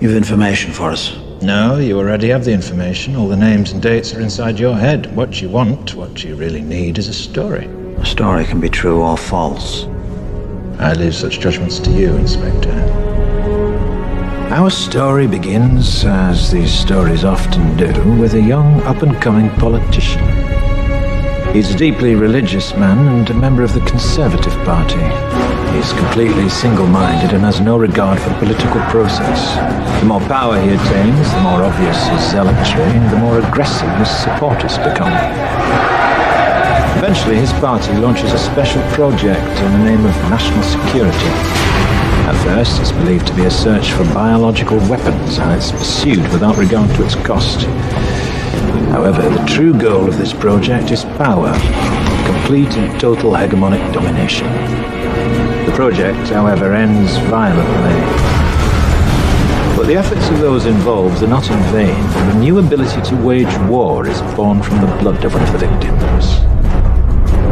You've information for us? No, you already have the information. All the names and dates are inside your head. What you want, what you really need, is a story. A story can be true or false. I leave such judgments to you, Inspector. Our story begins, as these stories often do, with a young, up-and-coming politician. He's a deeply religious man and a member of the Conservative Party. He's completely single-minded and has no regard for the political process. The more power he attains, the more obvious his zealotry, and the more aggressive his supporters become. Eventually, his party launches a special project in the name of national security. At first, it's believed to be a search for biological weapons, and it's pursued without regard to its cost. However, the true goal of this project is power, complete and total hegemonic domination. The project, however, ends violently. But the efforts of those involved are not in vain, for a new ability to wage war is born from the blood of one of the victims.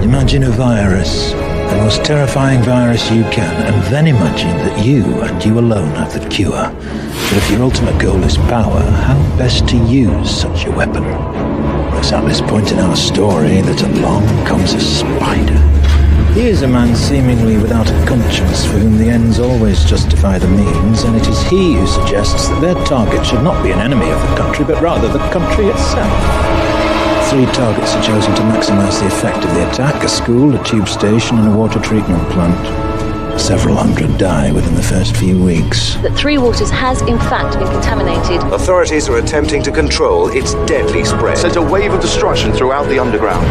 Imagine a virus, the most terrifying virus you can, and then imagine that you and you alone have the cure. But if your ultimate goal is power, how best to use such a weapon? It's at this point in our story that along comes a spider. He is a man seemingly without a conscience, for whom the ends always justify the means, and it is he who suggests that their target should not be an enemy of the country, but rather the country itself. 3 targets are chosen to maximize the effect of the attack: a school, a tube station, and a water treatment plant. Several hundred die within the first few weeks. That Three Waters has in fact been contaminated. Authorities are attempting to control its deadly spread. Sent a wave of destruction throughout the underground.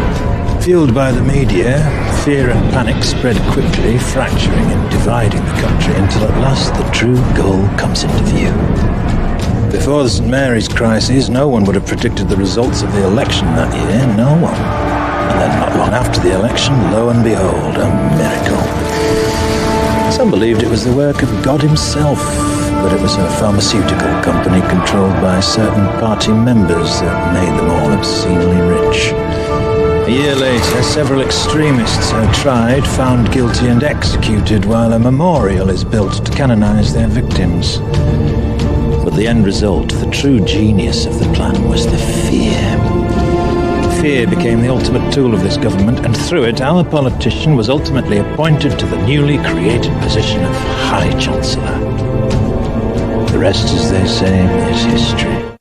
Fueled by the media, fear and panic spread quickly, fracturing and dividing the country until at last the true goal comes into view. Before the St. Mary's crisis, no one would have predicted the results of the election that year, no one. And then not long after the election, lo and behold, a miracle. Some believed it was the work of God himself, but it was a pharmaceutical company controlled by certain party members that made them all obscenely rich. A year later, several extremists are tried, found guilty and executed, while a memorial is built to canonize their victims. But the end result, the true genius of the plan, was the fear. Fear became the ultimate tool of this government, and through it, our politician was ultimately appointed to the newly created position of High Chancellor. The rest, as they say, is history.